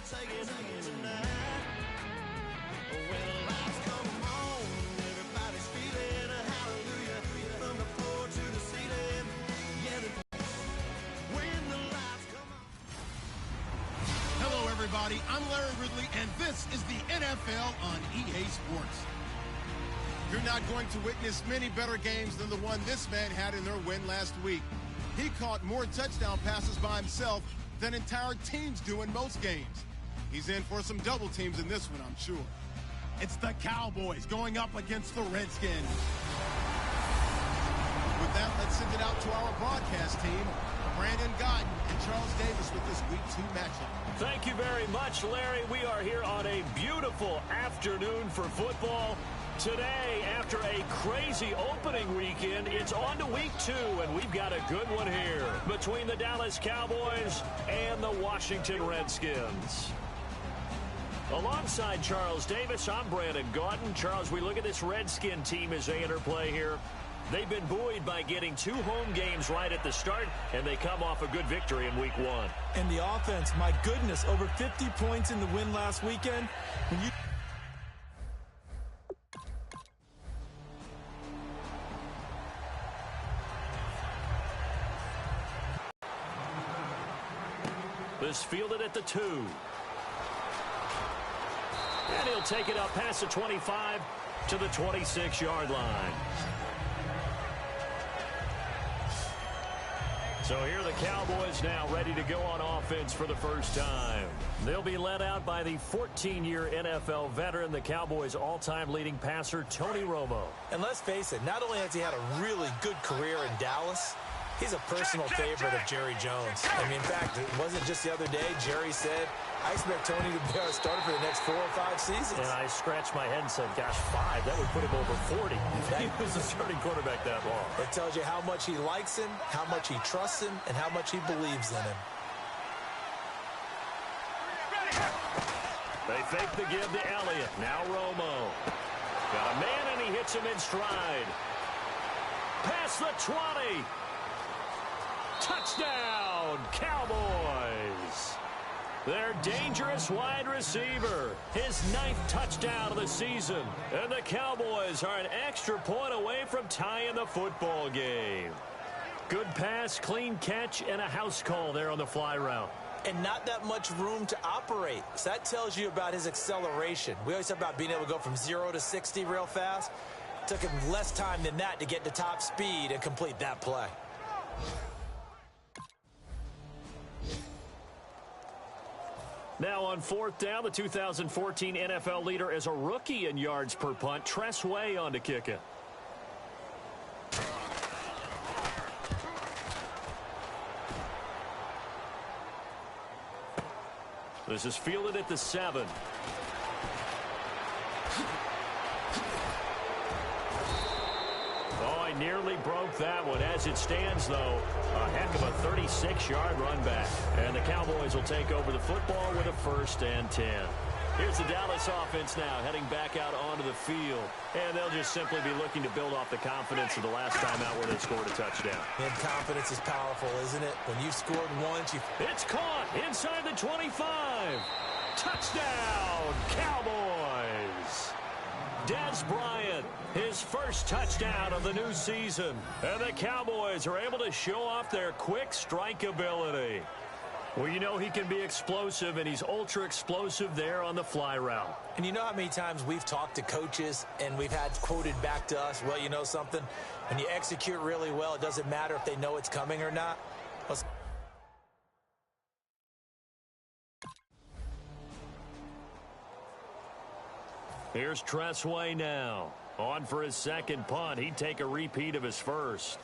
Hello, everybody. I'm Larry Ridley, and this is the NFL on EA Sports. You're not going to witness many better games than the one this man had in their win last week. He caught more touchdown passes by himself than entire teams do in most games. He's in for some double teams in this one, I'm sure. It's the Cowboys going up against the Redskins. With that, let's send it out to our broadcast team, Brandon Godden and Charles Davis with this Week 2 matchup. Thank you very much, Larry. We are here on a beautiful afternoon for football. Today, after a crazy opening weekend, it's on to Week 2, and we've got a good one here between the Dallas Cowboys and the Washington Redskins. Alongside Charles Davis, I'm Brandon Gaudin. Charles, we look at this Redskin team as they interplay here. They've been buoyed by getting 2 home games right at the start, and they come off a good victory in Week 1. And the offense, my goodness, over 50 points in the win last weekend. When you This fielded at the 2. And he'll take it up past the 25 to the 26-yard line. So here are the Cowboys now ready to go on offense for the first time. They'll be led out by the 14-year NFL veteran, the Cowboys' all-time leading passer, Tony Romo. And let's face it, not only has he had a really good career in Dallas, he's a personal favorite of Jerry Jones. I mean, in fact, it wasn't just the other day. Jerry said, I expect Tony to be our starter for the next 4 or 5 seasons. And I scratched my head and said, gosh, 5. That would put him over 40 if he was the starting quarterback that long. It tells you how much he likes him, how much he trusts him, and how much he believes in him. They fake the give to Elliott. Now Romo. Got a man, and he hits him in stride. Past the 20. Touchdown, Cowboys. Their dangerous wide receiver, his 9th touchdown of the season. And the Cowboys are an extra point away from tying the football game. Good pass, clean catch, and a house call there on the fly route. And not that much room to operate. So that tells you about his acceleration. We always talk about being able to go from 0 to 60 real fast. It took him less time than that to get to top speed and complete that play. Now on 4th down, the 2014 NFL leader is a rookie in yards per punt. Tress Way on to kick it. This is fielded at the 7. Oh, I nearly broke that one. As it stands, though, a heck of a 36-yard run back. And the Cowboys will take over the football with a 1st and 10. Here's the Dallas offense now heading back out onto the field. And they'll just simply be looking to build off the confidence of the last time out where they scored a touchdown. And confidence is powerful, isn't it? When you've scored once, It's caught inside the 25. Touchdown, Cowboys. Des Bryant, his first touchdown of the new season. And the Cowboys are able to show off their quick strike ability. Well, you know he can be explosive, and he's ultra-explosive there on the fly route. And you know how many times we've talked to coaches and we've had quoted back to us, well, you know something? When you execute really well, it doesn't matter if they know it's coming or not. Here's Tress Way now. On for his 2nd punt. He'd take a repeat of his 1st.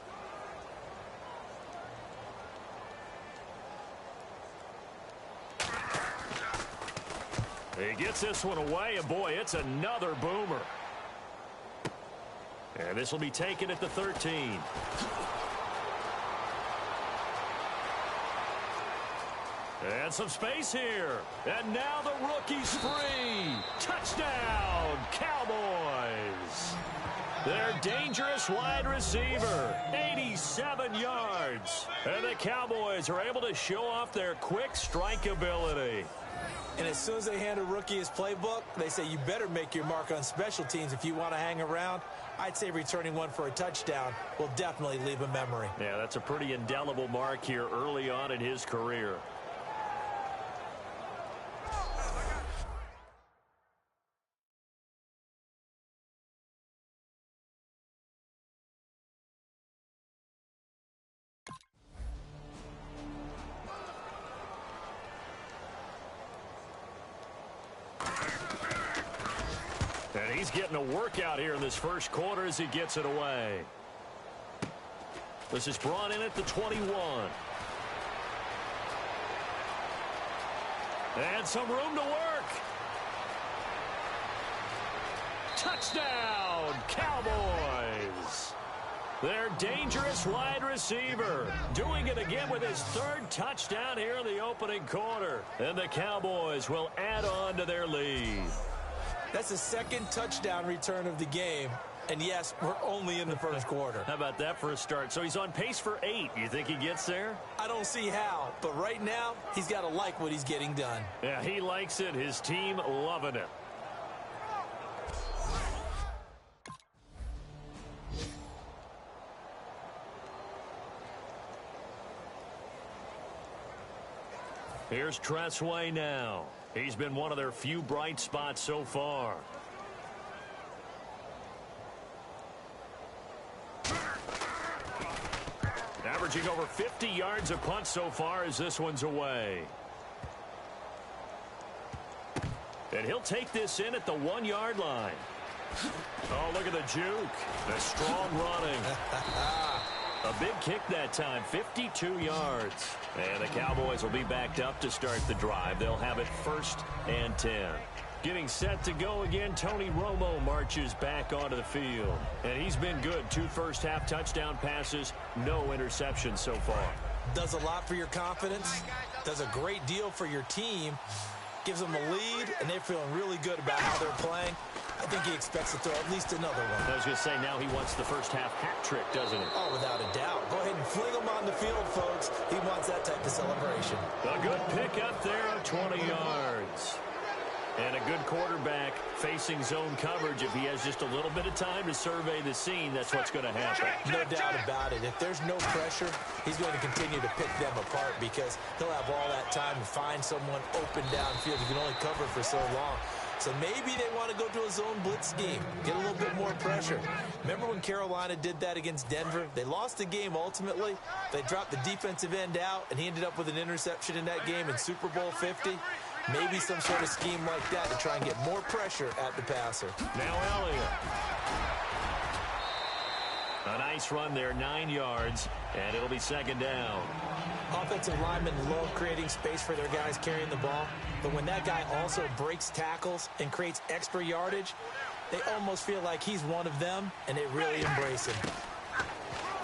He gets this one away, and boy, it's another boomer. And this will be taken at the 13. And some space here. And now the rookie's free. Touchdown, Cowboys. Their dangerous wide receiver, 87 yards. And the Cowboys are able to show off their quick strike ability. And as soon as they hand a rookie his playbook, they say you better make your mark on special teams if you want to hang around. I'd say returning one for a touchdown will definitely leave a memory. Yeah, that's a pretty indelible mark here early on in his career. And he's getting a workout here in this first quarter as he gets it away. This is brought in at the 21. And some room to work. Touchdown, Cowboys. Their dangerous wide receiver doing it again with his third touchdown here in the opening quarter. And the Cowboys will add on to their lead. That's the second touchdown return of the game. And yes, we're only in the first quarter. How about that for a start? So he's on pace for 8. You think he gets there? I don't see how. But right now, he's got to like what he's getting done. Yeah, he likes it. His team loving it. Here's Tressway now. He's been one of their few bright spots so far. Averaging over 50 yards a punt so far as this one's away. And he'll take this in at the 1-yard line. Oh, look at the juke. The strong running. A big kick that time, 52 yards. And the Cowboys will be backed up to start the drive. They'll have it 1st and 10. Getting set to go again, Tony Romo marches back onto the field. And he's been good. 2 first-half touchdown passes, no interceptions so far. Does a lot for your confidence. Does a great deal for your team. Gives them a lead, and they're feeling really good about how they're playing. I think he expects to throw at least another one. I was going to say, now he wants the first-half hat trick, doesn't he? Oh, without a doubt. Go ahead and fling him on the field, folks. He wants that type of celebration. A good pickup there of 20 yards. And a good quarterback facing zone coverage. If he has just a little bit of time to survey the scene, that's what's going to happen. No doubt about it. If there's no pressure, he's going to continue to pick them apart because he'll have all that time to find someone open downfield. You can only cover for so long. So maybe they want to go to a zone blitz scheme, get a little bit more pressure. Remember when Carolina did that against Denver? They lost the game ultimately. They dropped the defensive end out, and he ended up with an interception in that game in Super Bowl 50. Maybe some sort of scheme like that to try and get more pressure at the passer. Now Elliott. A nice run there, 9 yards, and it'll be 2nd down. Offensive linemen love creating space for their guys carrying the ball, but when that guy also breaks tackles and creates extra yardage, they almost feel like he's one of them, and they really embrace him.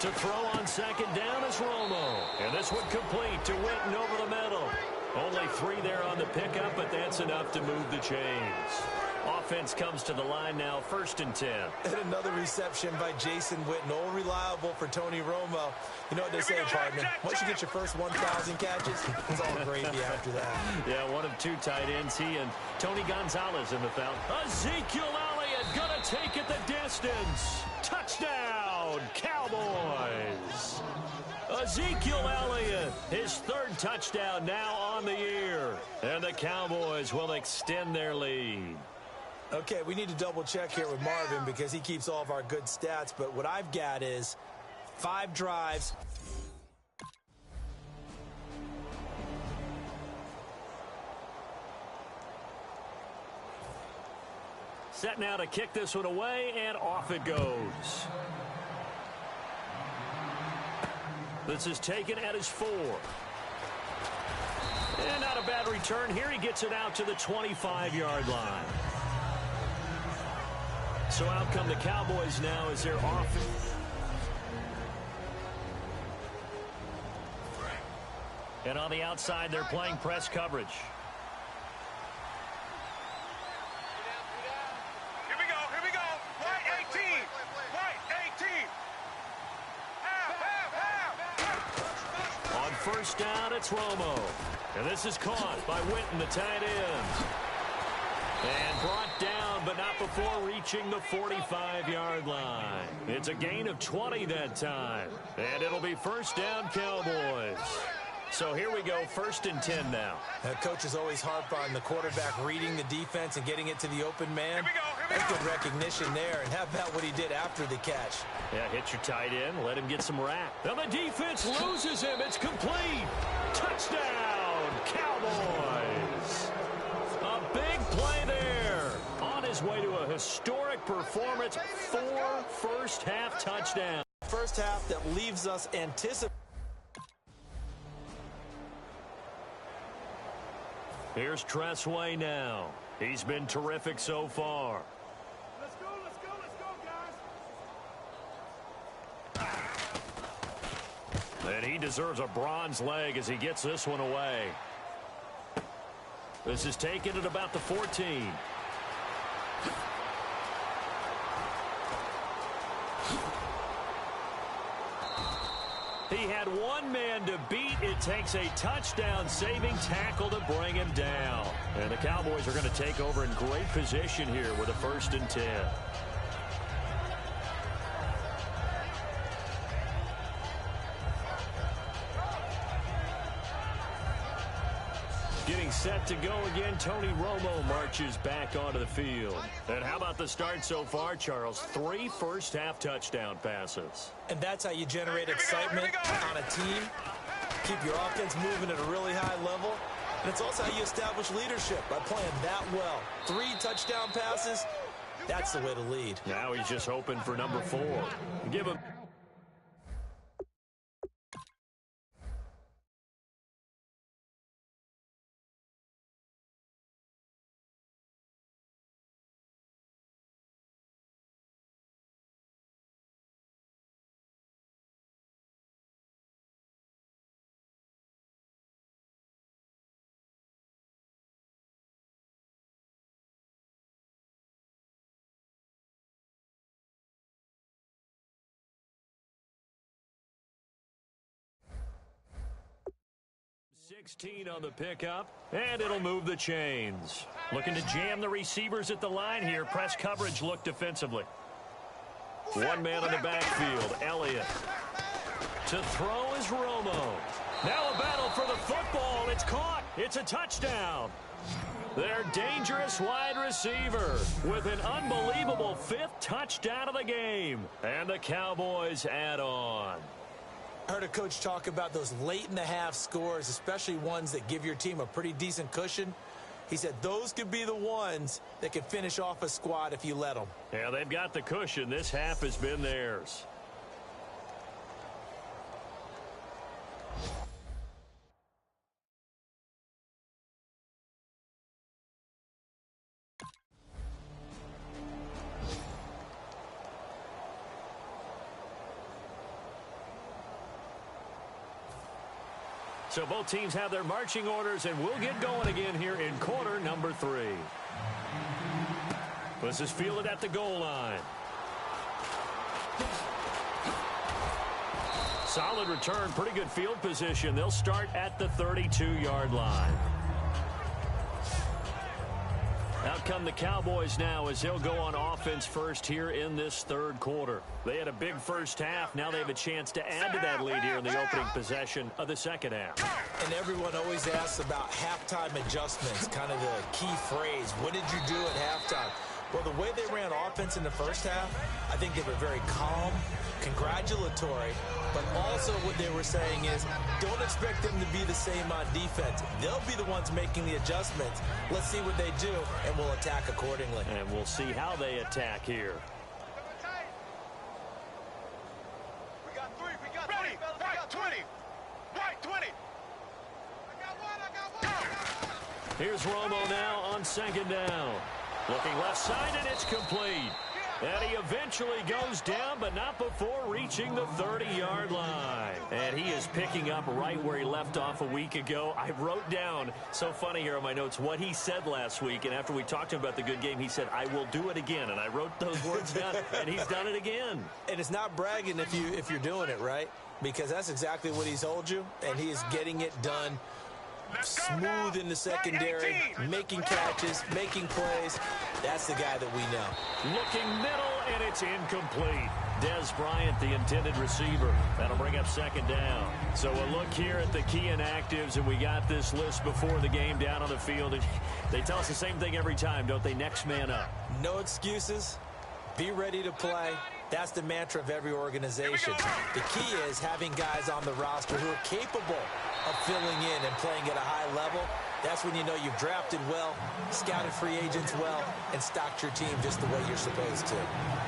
To throw on 2nd down is Romo, and this one complete to Witten over the middle. Only 3 there on the pickup, but that's enough to move the chains. Offense comes to the line now, 1st and 10. And another reception by Jason Witten, all reliable for Tony Romo. You know what they say, partner? Once you get your first 1,000 catches, it's all gravy after that. Yeah, one of 2 tight ends, he and Tony Gonzalez in the foul. Ezekiel Elliott gonna take it the distance. Touchdown, Cowboys. Ezekiel Elliott, his 3rd touchdown now on the year. And the Cowboys will extend their lead. Okay, we need to double check here with Marvin because he keeps all of our good stats. But what I've got is 5 drives. Set now to kick this one away, and off it goes. This is taken at his 4. And not a bad return here. He gets it out to the 25-yard line. So out come the Cowboys now as they're off. And on the outside, they're playing press coverage. Here we go. White 18. White 18. Half. On first down, it's Romo. And this is caught by Witten, the tight end. And brought down, but not before reaching the 45-yard line. It's a gain of 20 that time. And it'll be first down, Cowboys. So here we go, 1st and 10 now. Coaches always harp on the quarterback reading the defense and getting it to the open man. That's good recognition there. And how about what he did after the catch? Yeah, hit your tight end, let him get some rap. Now the defense loses him. It's complete. Touchdown, Cowboys. A big play there. On his way to a historic performance, 4 first-half touchdowns. First half that leaves us anticipating. Here's Tressway now. He's been terrific so far. Let's go, guys. And he deserves a bronze leg as he gets this one away. This is taken at about the 14. He had one man to beat. It takes a touchdown-saving tackle to bring him down. And the Cowboys are going to take over in great position here with a 1st and 10. Getting set to go again, Tony Romo marches back onto the field. And how about the start so far, Charles? 3 first-half touchdown passes. And that's how you generate excitement on a team. Keep your offense moving at a really high level. And it's also how you establish leadership by playing that well. 3 touchdown passes, that's the way to lead. Now he's just hoping for number 4. Give him... .16 on the pickup, and it'll move the chains. Looking to jam the receivers at the line here. Press coverage look defensively. One man on the backfield, Elliott. To throw is Romo. Now a battle for the football. It's caught. It's a touchdown. Their dangerous wide receiver with an unbelievable 5th touchdown of the game. And the Cowboys add on. I heard a coach talk about those late-in-the-half scores, especially ones that give your team a pretty decent cushion. He said those could be the ones that can finish off a squad if you let them. Yeah, they've got the cushion. This half has been theirs. So both teams have their marching orders, and we'll get going again here in quarter number 3. This is fielded at the goal line. Solid return, pretty good field position. They'll start at the 32-yard line. Out come the Cowboys now as they'll go on offense first here in this 3rd quarter. They had a big first half. Now they have a chance to add to that lead here in the opening possession of the 2nd half. And everyone always asks about halftime adjustments, kind of the key phrase. What did you do at halftime? Well, the way they ran offense in the first half, I think they were very calm, congratulatory, but also what they were saying is don't expect them to be the same on defense. They'll be the ones making the adjustments. Let's see what they do, and we'll attack accordingly. And we'll see how they attack here. We got 3. We got 3. White 20. White 20. I got one. Here's Romo now on 2nd down. Looking left side, and it's complete. And he eventually goes down, but not before reaching the 30-yard line. And he is picking up right where he left off a week ago. I wrote down, so funny here on my notes, what he said last week. And after we talked to him about the good game, he said, I will do it again. And I wrote those words down, and he's done it again. And it's not bragging if you're doing it, right? because that's exactly what he's told you, and he is getting it done smooth in the secondary, making catches, making plays. That's the guy that we know. Looking middle, and it's incomplete. Dez Bryant, the intended receiver. That'll bring up second down. So a look here at the key inactives, and we got this list before the game down on the field. And they tell us the same thing every time, don't they? Next man up. No excuses. Be ready to play. That's the mantra of every organization. The key is having guys on the roster who are capable of filling in and playing at a high level. That's when you know you've drafted well, scouted free agents well, and stocked your team just the way you're supposed to.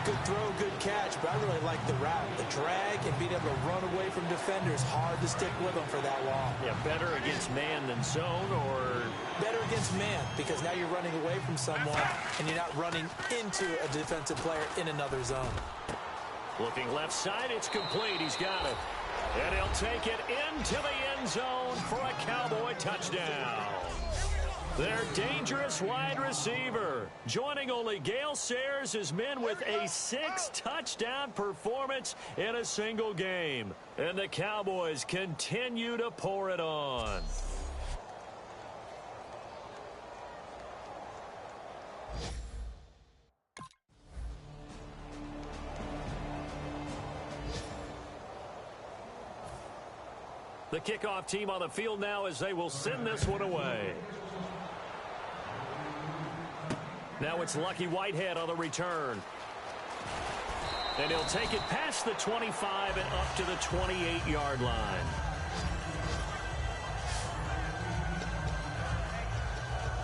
Good throw, good catch, but I really like the route. The drag and being able to run away from defenders, hard to stick with them for that long. Yeah, better against man than zone, or better against man, because now you're running away from someone and you're not running into a defensive player in another zone. Looking left side, it's complete. He's got it. And he'll take it into the end zone for a Cowboy touchdown. Their dangerous wide receiver, joining only Gale Sayers' men with a 6-touchdown performance in a single game. And the Cowboys continue to pour it on. The kickoff team on the field now as they will send this one away. Now it's Lucky Whitehead on the return. And he'll take it past the 25 and up to the 28-yard line.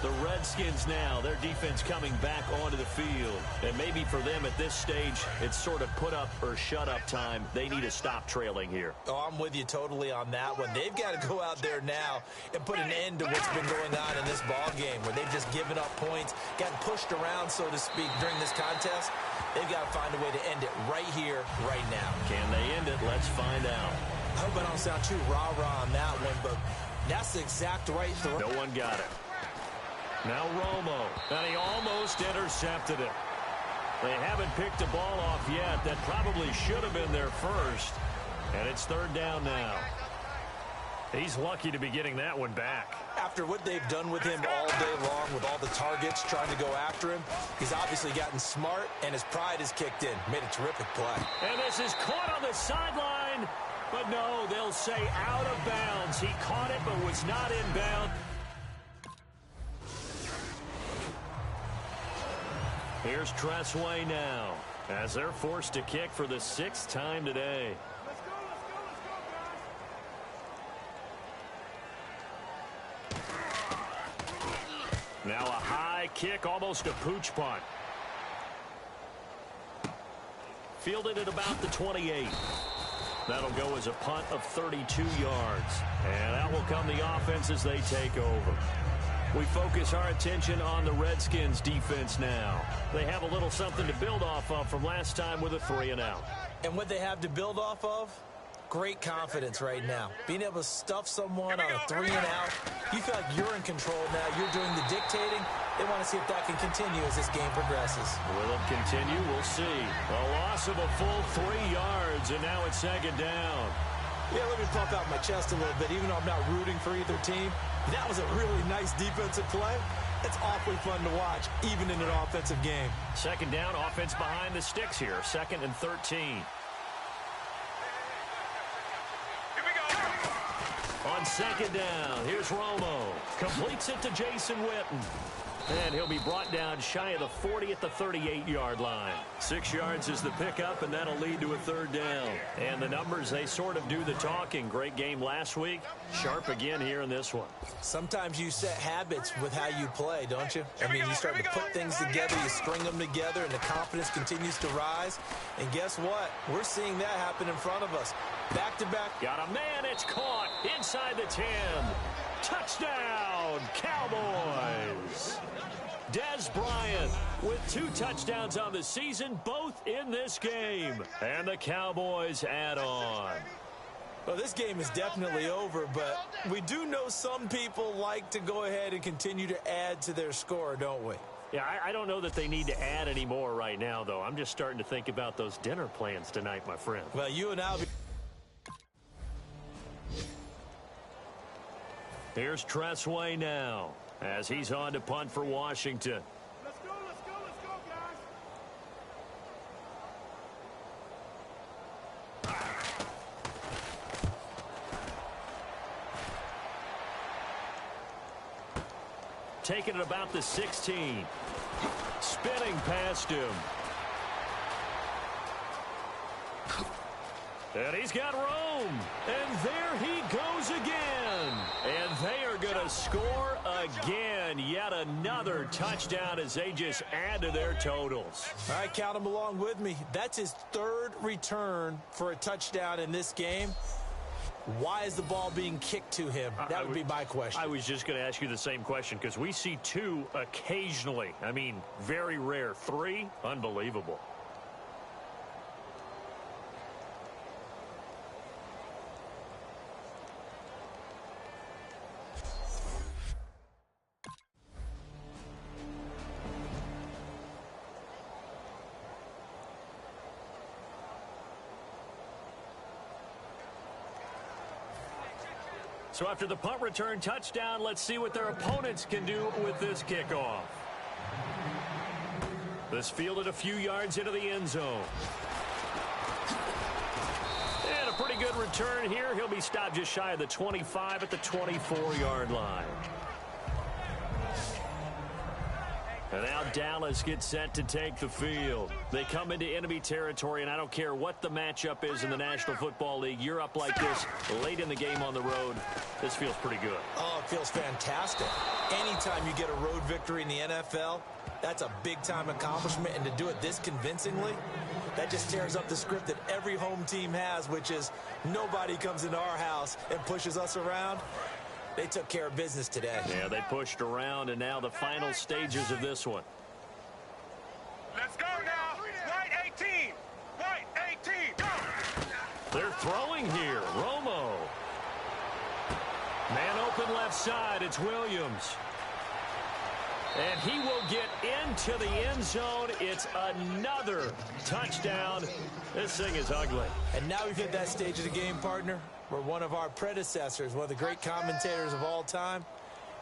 The Redskins now, their defense coming back onto the field. And maybe for them at this stage, it's sort of put up or shut up time. They need to stop trailing here. Oh, I'm with you totally on that one. They've got to go out there now and put an end to what's been going on in this ball game, where they've just given up points, gotten pushed around, so to speak, during this contest. They've got to find a way to end it right here, right now. Can they end it? Let's find out. I hope I don't sound too rah-rah on that one, but that's the exact right throw. No one got it. Now Romo, and he almost intercepted it. They haven't picked the ball off yet. That probably should have been their first. And it's third down now. He's lucky to be getting that one back. After what they've done with him all day long, with all the targets trying to go after him, he's obviously gotten smart, and his pride has kicked in. Made a terrific play. And this is caught on the sideline. But no, they'll say out of bounds. He caught it but was not inbound. Here's Tressway now, as they're forced to kick for the 6th time today. Now a high kick, almost a pooch punt. Fielded at about the 28. That'll go as a punt of 32 yards. And that will come the offense as they take over. We focus our attention on the Redskins defense now. They have a little something to build off of from last time with a 3-and-out. And what they have to build off of? Great confidence right now. Being able to stuff someone on a 3-and-out. You feel like you're in control now. You're doing the dictating. They want to see if that can continue as this game progresses. Will it continue? We'll see. A loss of a full 3 yards, and now it's second down. Yeah, let me pump out my chest a little bit, even though I'm not rooting for either team. That was a really nice defensive play. It's awfully fun to watch, even in an offensive game. Second down, offense behind the sticks here. 2nd and 13. Here we go. On second down, here's Romo. Completes it to Jason Witten. And he'll be brought down shy of the 40 at the 38-yard line. 6 yards is the pickup, and that'll lead to a third down. And the numbers, they sort of do the talking. Great game last week. Sharp again here in this one. Sometimes you set habits with how you play, don't you? I mean, you start to put things together, you string them together, and the confidence continues to rise. And guess what? We're seeing that happen in front of us. Back-to-back. Got a man. It's caught inside the 10. Touchdown, Cowboys. Dez Bryant with 2 touchdowns on the season, both in this game. And the Cowboys add on. Well, this game is definitely over, but we do know some people like to go ahead and continue to add to their score, don't we? Yeah, I don't know that they need to add any more right now, though. I'm just starting to think about those dinner plans tonight, my friend. Well, you and I'll be... Here's Tressway now as he's on to punt for Washington. Let's go, guys. Taking it about the 16. Spinning past him. And he's got room. And there he goes again. And they are going to score again. Yet another touchdown as they just add to their totals. All right, count them along with me. That's his third return for a touchdown in this game. Why is the ball being kicked to him? That would be my question. I was just going to ask you the same question because we see 2 occasionally. I mean, very rare. 3, unbelievable. So after the punt return touchdown, let's see what their opponents can do with this kickoff. This fielded a few yards into the end zone. And a pretty good return here. He'll be stopped just shy of the 25 at the 24-yard line. And now Dallas gets set to take the field. They come into enemy territory, and I don't care what the matchup is in the National Football League. You're up like this late in the game on the road. This feels pretty good. Oh, it feels fantastic. Anytime you get a road victory in the NFL, that's a big-time accomplishment. And to do it this convincingly, that just tears up the script that every home team has, which is nobody comes into our house and pushes us around. They took care of business today. Yeah, they pushed around, and now the final stages of this one. Let's go now. White 18. White 18. Go. They're throwing here. Romo. Man open left side. It's Williams. And he will get into the end zone. It's another touchdown. This thing is ugly. And now we've hit that stage of the game, partner, where one of our predecessors, one of the great commentators of all time,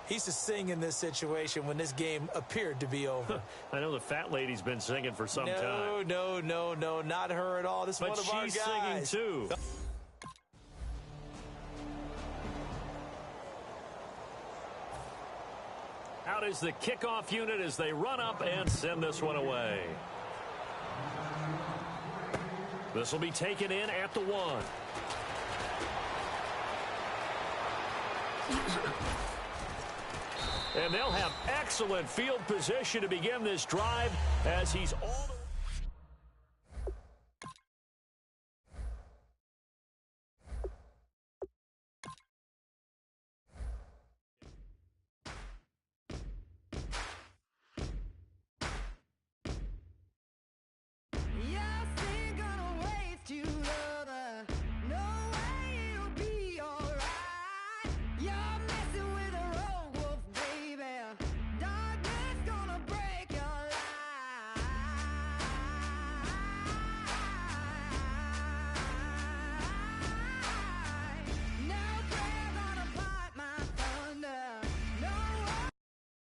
he used to sing in this situation when this game appeared to be over. I know the fat lady's been singing for some time. No, not her at all. This is one of our guys. But she's singing too. Out is the kickoff unit as they run up and send this one away. This will be taken in at the 1. And they'll have excellent field position to begin this drive as he's all the way.